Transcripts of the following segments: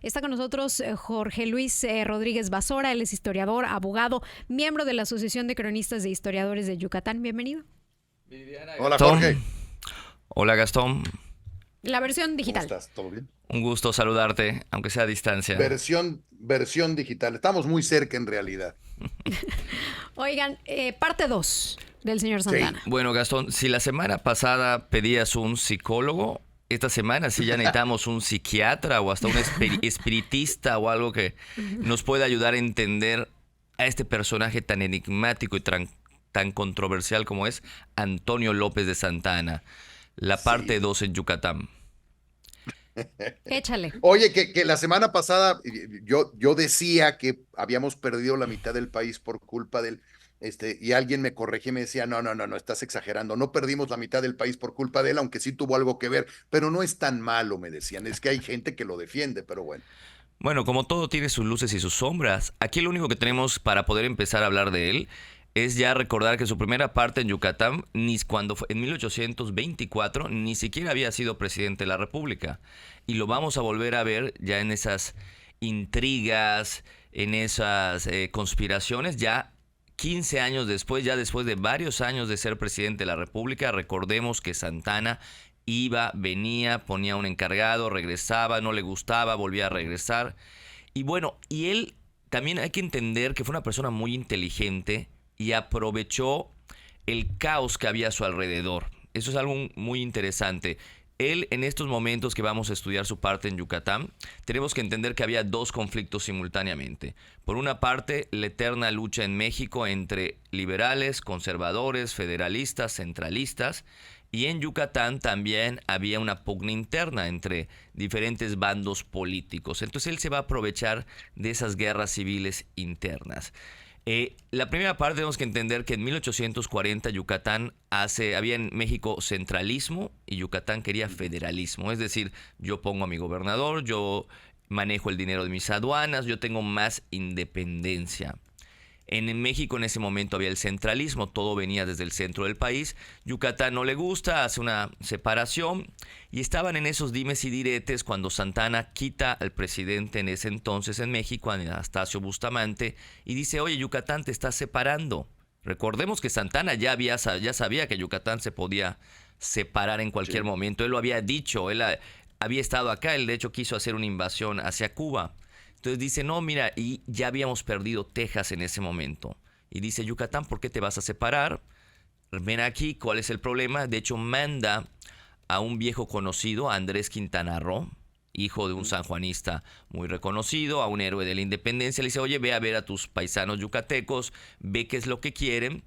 Está con nosotros Jorge Luis Rodríguez Basora. Él es historiador, abogado, miembro de la Asociación de Cronistas de Historiadores de Yucatán. Bienvenido. Hola, Jorge. Hola, Gastón. La versión ¿Cómo digital. estás? ¿Todo bien? Un gusto saludarte, aunque sea a distancia. Versión digital. Estamos muy cerca en realidad. Oigan, parte 2 del señor Santana. Sí. Bueno, Gastón, si la semana pasada pedías un psicólogo, esta semana sí ya necesitamos un psiquiatra o hasta un espiritista o algo que nos pueda ayudar a entender a este personaje tan enigmático y tan controversial como es Antonio López de Santa Anna. La parte 2 en Yucatán. Échale. Oye, que la semana pasada yo decía que habíamos perdido la mitad del país por culpa del, y alguien me corregía y me decía, no, estás exagerando, no perdimos la mitad del país por culpa de él, aunque sí tuvo algo que ver, pero no es tan malo, me decían, es que hay gente que lo defiende, pero bueno. Bueno, como todo tiene sus luces y sus sombras, aquí lo único que tenemos para poder empezar a hablar de él es ya recordar que su primera parte en Yucatán, cuando fue en 1824, ni siquiera había sido presidente de la República. Y lo vamos a volver a ver ya en esas intrigas, en esas conspiraciones, ya 15 años después, ya después de varios años de ser presidente de la República. Recordemos que Santana iba, venía, ponía un encargado, regresaba, no le gustaba, volvía a regresar. Y bueno, y él también hay que entender que fue una persona muy inteligente y aprovechó el caos que había a su alrededor. Eso es algo muy interesante. Él, en estos momentos que vamos a estudiar su parte en Yucatán, tenemos que entender que había dos conflictos simultáneamente. Por una parte, la eterna lucha en México entre liberales, conservadores, federalistas, centralistas. Y en Yucatán también había una pugna interna entre diferentes bandos políticos. Entonces él se va a aprovechar de esas guerras civiles internas. La primera parte tenemos que entender que en 1840 Yucatán había en México centralismo y Yucatán quería federalismo. Es decir, yo pongo a mi gobernador, yo manejo el dinero de mis aduanas, yo tengo más independencia. En México en ese momento había el centralismo, todo venía desde el centro del país. Yucatán no le gusta, hace una separación y estaban en esos dimes y diretes cuando Santana quita al presidente en ese entonces en México, Anastasio Bustamante, y dice, oye, Yucatán te está separando. Recordemos que Santana ya sabía que Yucatán se podía separar en cualquier momento. Él lo había dicho, él había estado acá, él de hecho quiso hacer una invasión hacia Cuba. Entonces dice, no, mira, y ya habíamos perdido Texas en ese momento. Y dice, Yucatán, ¿por qué te vas a separar? Ven aquí, ¿cuál es el problema? De hecho, manda a un viejo conocido, Andrés Quintana Roo, hijo de un sanjuanista muy reconocido, a un héroe de la independencia. Le dice, oye, ve a ver a tus paisanos yucatecos, ve qué es lo que quieren.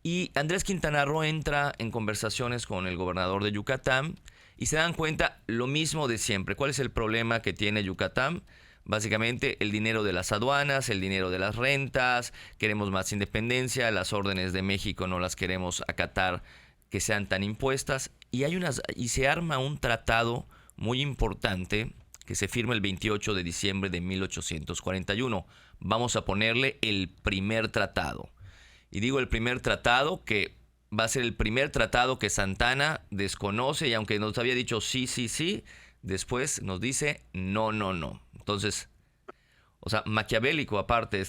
Y Andrés Quintana Roo entra en conversaciones con el gobernador de Yucatán y se dan cuenta lo mismo de siempre. ¿Cuál es el problema que tiene Yucatán? Básicamente el dinero de las aduanas, el dinero de las rentas, queremos más independencia, las órdenes de México no las queremos acatar que sean tan impuestas. Y se arma un tratado muy importante que se firma el 28 de diciembre de 1841. Vamos a ponerle el primer tratado. Y digo el primer tratado que va a ser el primer tratado que Santana desconoce y aunque nos había dicho sí, después nos dice no. Entonces, o sea, maquiavélico aparte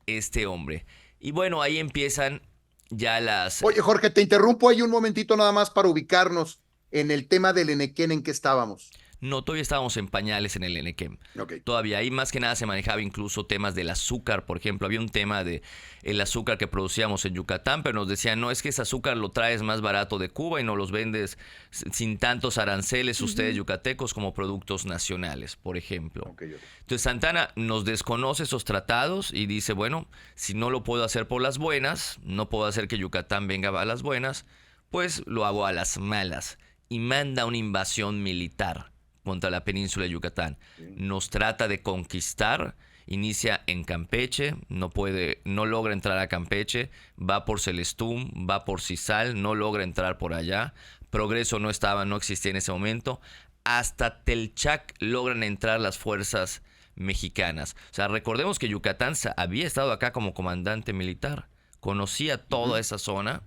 este hombre. Y bueno, ahí empiezan ya las... Oye, Jorge, te interrumpo ahí un momentito nada más para ubicarnos en el tema del Enequén en que estábamos. No, todavía estábamos en pañales en el Enequén. Okay. Todavía ahí más que nada se manejaba incluso temas del azúcar, por ejemplo. Había un tema de el azúcar que producíamos en Yucatán, pero nos decían, no, es que ese azúcar lo traes más barato de Cuba y nos los vendes sin tantos aranceles ustedes yucatecos como productos nacionales, por ejemplo. Okay. Entonces Santana nos desconoce esos tratados y dice, bueno, si no lo puedo hacer por las buenas, no puedo hacer que Yucatán venga a las buenas, pues lo hago a las malas. Y manda una invasión militar contra la península de Yucatán. Nos trata de conquistar, inicia en Campeche, no logra entrar a Campeche, va por Celestún, va por Cizal, no logra entrar por allá. Progreso no existía en ese momento. Hasta Telchac logran entrar las fuerzas mexicanas. O sea, recordemos que Yucatán había estado acá como comandante militar, conocía toda esa zona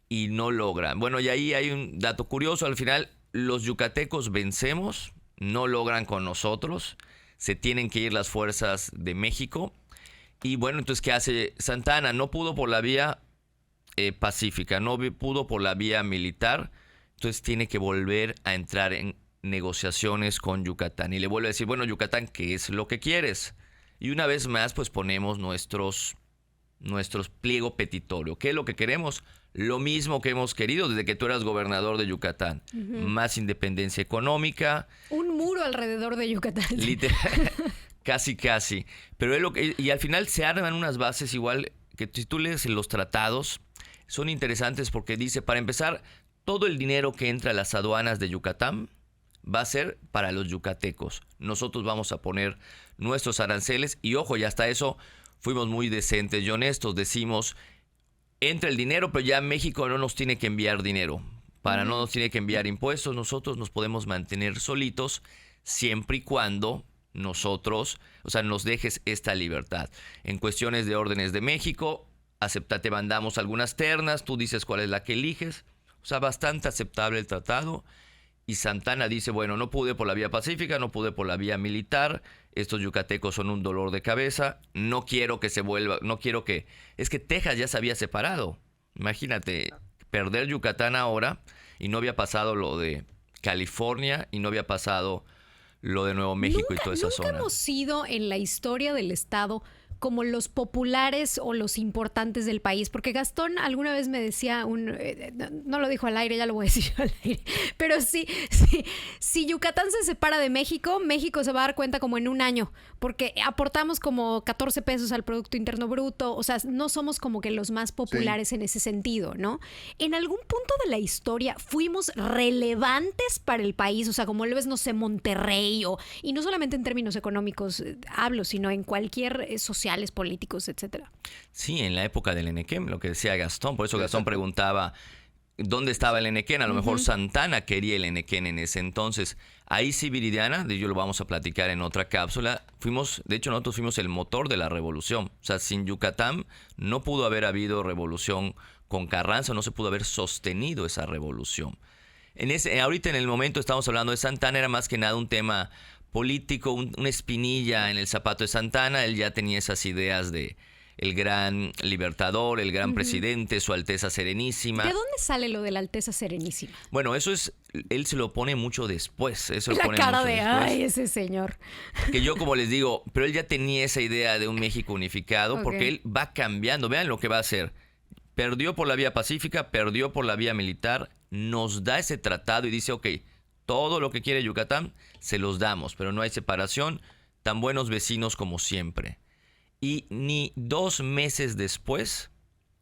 y no logra. Bueno, y ahí hay un dato curioso, al final los yucatecos vencemos, no logran con nosotros, se tienen que ir las fuerzas de México. Y bueno, entonces, ¿qué hace Santa Anna? No pudo por la vía pacífica, no pudo por la vía militar, entonces tiene que volver a entrar en negociaciones con Yucatán. Y le vuelve a decir, bueno, Yucatán, ¿qué es lo que quieres? Y una vez más, pues ponemos nuestros pliego petitorio. ¿Qué es lo que queremos? Lo mismo que hemos querido desde que tú eras gobernador de Yucatán. Más independencia económica. Un muro alrededor de Yucatán. Literal, casi. Pero es lo que, y al final se arman unas bases igual que si tú lees los tratados, son interesantes porque dice, para empezar, todo el dinero que entra a las aduanas de Yucatán va a ser para los yucatecos. Nosotros vamos a poner nuestros aranceles y ojo, y hasta eso fuimos muy decentes y honestos. Decimos, entra el dinero, pero ya México no nos tiene que enviar dinero. No nos tiene que enviar impuestos. Nosotros nos podemos mantener solitos siempre y cuando nosotros, nos dejes esta libertad. En cuestiones de órdenes de México, te mandamos algunas ternas, tú dices cuál es la que eliges. Bastante aceptable el tratado. Y Santa Anna dice, bueno, no pude por la vía pacífica, no pude por la vía militar, estos yucatecos son un dolor de cabeza, no quiero que se vuelva, es que Texas ya se había separado. Imagínate, perder Yucatán ahora, y no había pasado lo de California, y no había pasado lo de Nuevo México y toda esa zona. Nunca hemos sido en la historia del estado como los populares o los importantes del país, porque Gastón alguna vez me decía, no lo dijo al aire, ya lo voy a decir al aire, pero sí, si Yucatán se separa de México, México se va a dar cuenta como en un año, porque aportamos como 14 pesos al Producto Interno Bruto, no somos como que los más populares en ese sentido, ¿no? En algún punto de la historia fuimos relevantes para el país, como lo ves, no sé, Monterrey, y no solamente en términos económicos hablo, sino en cualquier sociales, políticos, etcétera. Sí, en la época del Enequén, lo que decía Gastón, por eso Gastón preguntaba dónde estaba el Enequén, a lo mejor Santa Anna quería el Enequén en ese entonces. Ahí sí, Viridiana, de ello lo vamos a platicar en otra cápsula, nosotros fuimos el motor de la revolución. Sin Yucatán no pudo haber habido revolución con Carranza, no se pudo haber sostenido esa revolución. Ahorita en el momento estamos hablando de Santa Anna, era más que nada un tema político, una espinilla en el zapato de Santa Anna. Él ya tenía esas ideas de el gran libertador, el gran presidente, Su Alteza Serenísima. ¿De dónde sale lo de la Alteza Serenísima? Bueno, él se lo pone mucho después. La cara de, ay, ese señor. Que yo, como les digo, pero él ya tenía esa idea de un México unificado, porque él va cambiando. Vean lo que va a hacer. Perdió por la vía pacífica, perdió por la vía militar, nos da ese tratado y dice, ok, todo lo que quiere Yucatán se los damos, pero no hay separación, tan buenos vecinos como siempre. Y ni 2 meses después,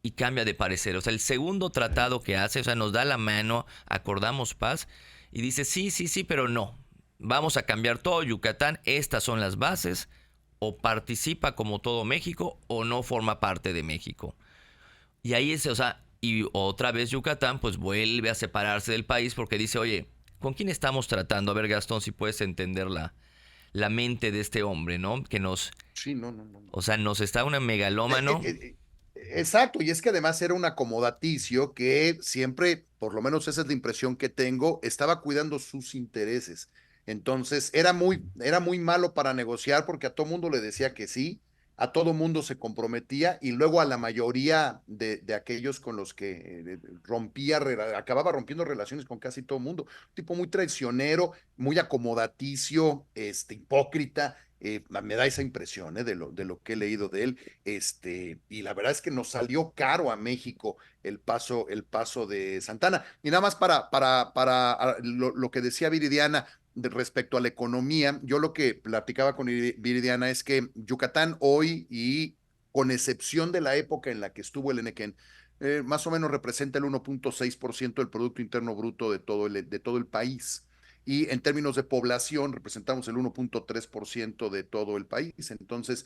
y cambia de parecer. El segundo tratado que hace, nos da la mano, acordamos paz, y dice, sí, pero no. Vamos a cambiar todo Yucatán, estas son las bases, o participa como todo México, o no forma parte de México. Y ahí y otra vez Yucatán, pues vuelve a separarse del país porque dice, oye, ¿con quién estamos tratando? A ver, Gastón, si puedes entender la mente de este hombre, ¿no? Que nos... Sí, no. nos está una megalómano. Exacto, y es que además era un acomodaticio que siempre, por lo menos esa es la impresión que tengo, estaba cuidando sus intereses. Entonces, era muy malo para negociar porque a todo mundo le decía que sí, a todo mundo se comprometía y luego a la mayoría de aquellos con los que acababa rompiendo relaciones con casi todo mundo. Un tipo muy traicionero, muy acomodaticio, hipócrita. Me da esa impresión de lo que he leído de él, y la verdad es que nos salió caro a México el paso de Santa Anna. Y nada más para lo que decía Viridiana respecto a la economía, yo lo que platicaba con Viridiana es que Yucatán hoy, y con excepción de la época en la que estuvo el Enequén, más o menos representa el 1.6% del Producto Interno Bruto de todo el país. Y en términos de población representamos el 1.3% de todo el país. Entonces,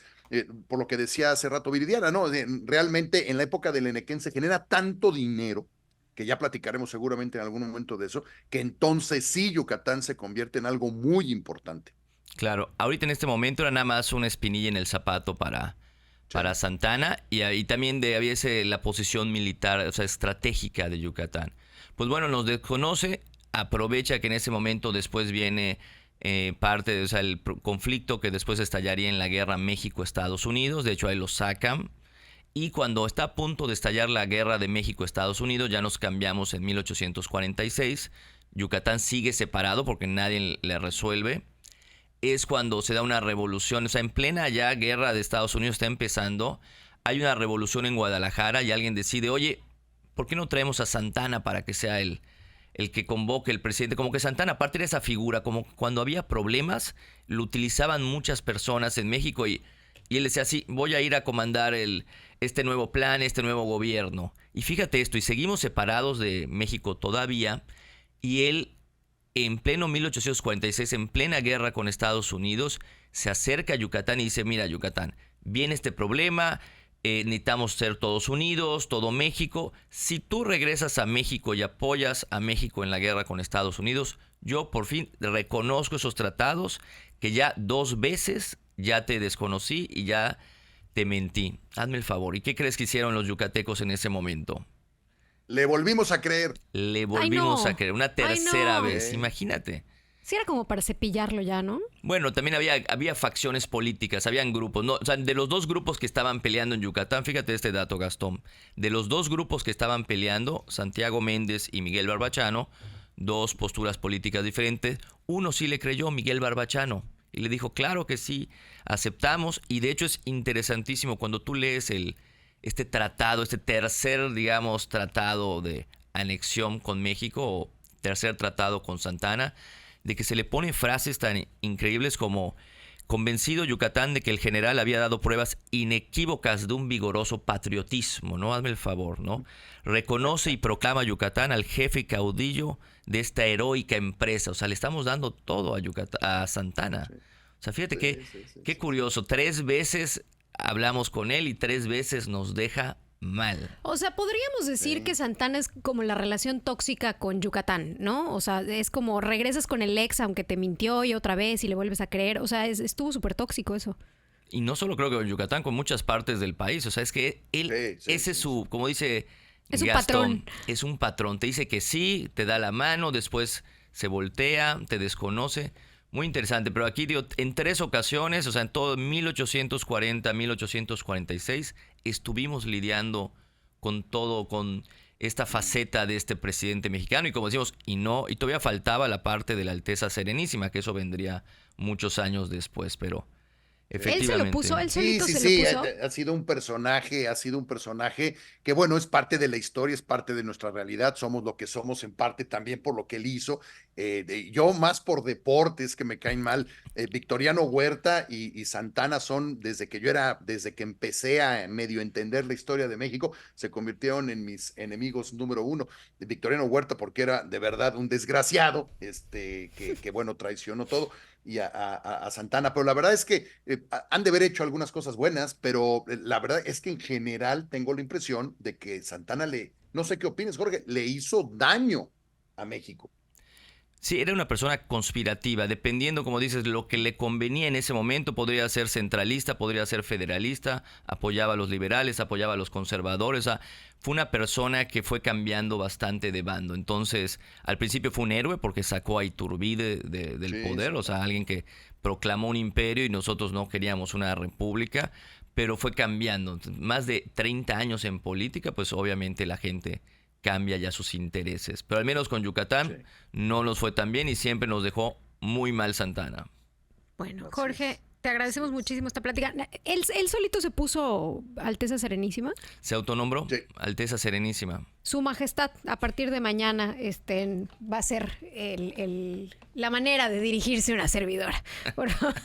por lo que decía hace rato Viridiana, ¿no? Realmente en la época del Enequén se genera tanto dinero, que ya platicaremos seguramente en algún momento de eso, que entonces sí Yucatán se convierte en algo muy importante. Claro, ahorita en este momento era nada más una espinilla en el zapato para Santa Anna, y también había la posición militar, estratégica de Yucatán. Pues bueno, nos desconoce, aprovecha que en ese momento después viene parte de, o sea, el conflicto que después estallaría en la guerra México-Estados Unidos. De hecho, ahí lo sacan. Y cuando está a punto de estallar la guerra de México-Estados Unidos, ya nos cambiamos en 1846. Yucatán sigue separado porque nadie le resuelve. Es cuando se da una revolución, o sea, en plena ya guerra de Estados Unidos está empezando. Hay una revolución en Guadalajara y alguien decide, oye, ¿por qué no traemos a Santana para que sea el que convoque el presidente? Como que Santana, aparte de esa figura, como cuando había problemas, lo utilizaban muchas personas en México y él decía, sí, voy a ir a comandar este nuevo plan, este nuevo gobierno. Y fíjate esto, y seguimos separados de México todavía, y él en pleno 1846, en plena guerra con Estados Unidos, se acerca a Yucatán y dice, mira Yucatán, viene este problema, necesitamos ser todos unidos, todo México. Si tú regresas a México y apoyas a México en la guerra con Estados Unidos, yo por fin reconozco esos tratados que ya 2 veces ya te desconocí y ya te mentí. Hazme el favor. ¿Y qué crees que hicieron los yucatecos en ese momento? Le volvimos a creer. Le volvimos a creer una tercera no. vez. Imagínate. Sí, era como para cepillarlo ya, ¿no? Bueno, también había facciones políticas, habían grupos. No, o sea, de los 2 grupos que estaban peleando en Yucatán, fíjate este dato, Gastón. De los 2 grupos que estaban peleando, Santiago Méndez y Miguel Barbachano, 2 posturas políticas diferentes. Uno sí le creyó, Miguel Barbachano, y le dijo, claro que sí, aceptamos. Y de hecho es interesantísimo cuando tú lees este tratado, este tercer, digamos, tratado de anexión con México, o tercer tratado con Santana, de que se le ponen frases tan increíbles como convencido Yucatán de que el general había dado pruebas inequívocas de un vigoroso patriotismo, ¿no? Hazme el favor, ¿no? Reconoce y proclama Yucatán al jefe y caudillo de esta heroica empresa. O sea, le estamos dando todo a Santana. O sea, fíjate qué curioso. 3 veces hablamos con él y 3 veces nos deja mal. O sea, podríamos decir que Santana es como la relación tóxica con Yucatán, ¿no? O sea, es como regresas con el ex aunque te mintió y otra vez y le vuelves a creer. O sea, estuvo súper tóxico eso. Y no solo creo que con Yucatán, con muchas partes del país. O sea, es que él, ese es su, como dice es un Gastón, patrón. es un patrón. Te dice que sí, te da la mano, después se voltea, te desconoce. Muy interesante, pero aquí digo, en 3 ocasiones, o sea, en todo 1840, 1846, estuvimos lidiando con todo, con esta faceta de este presidente mexicano. Y como decimos, y todavía faltaba la parte de la Alteza Serenísima, que eso vendría muchos años después, pero efectivamente. Él se lo puso, él solito Sí, se lo puso. ha sido un personaje que bueno, es parte de la historia, es parte de nuestra realidad, somos lo que somos en parte también por lo que él hizo. Yo más por deportes que me caen mal. Victoriano Huerta y Santana son, desde que empecé a medio entender la historia de México, se convirtieron en mis enemigos número 1. Victoriano Huerta porque era de verdad un desgraciado, que bueno, traicionó todo, y a Santana, pero la verdad es que han de haber hecho algunas cosas buenas, pero la verdad es que en general tengo la impresión de que Santana no sé qué opinas, Jorge, le hizo daño a México. Sí, era una persona conspirativa, dependiendo, como dices, lo que le convenía en ese momento. Podría ser centralista, podría ser federalista, apoyaba a los liberales, apoyaba a los conservadores. O sea, fue una persona que fue cambiando bastante de bando. Entonces, al principio fue un héroe porque sacó a Iturbide del poder, o sea, alguien que proclamó un imperio y nosotros no queríamos una república, pero fue cambiando. Más de 30 años en política, pues obviamente la gente cambia ya sus intereses. Pero al menos con Yucatán no nos fue tan bien y siempre nos dejó muy mal Santana. Bueno, Jorge, te agradecemos muchísimo esta plática. ¿Él solito se puso Alteza Serenísima? ¿Se autonombró? Sí. Alteza Serenísima. Su Majestad, a partir de mañana, va a ser la manera de dirigirse a una servidora. Por favor.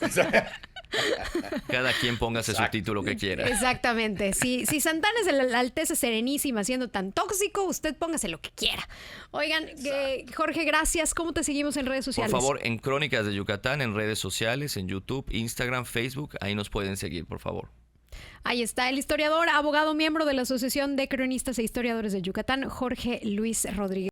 Cada quien póngase su título que quiera. Exactamente. Si Santana es la Alteza Serenísima siendo tan tóxico, usted póngase lo que quiera. Oigan, Jorge, gracias. ¿Cómo te seguimos en redes sociales? Por favor, en Crónicas de Yucatán, en redes sociales, en YouTube, Instagram, Facebook, ahí nos pueden seguir, por favor. Ahí está el historiador, abogado, miembro de la Asociación de Cronistas e Historiadores de Yucatán, Jorge Luis Rodríguez.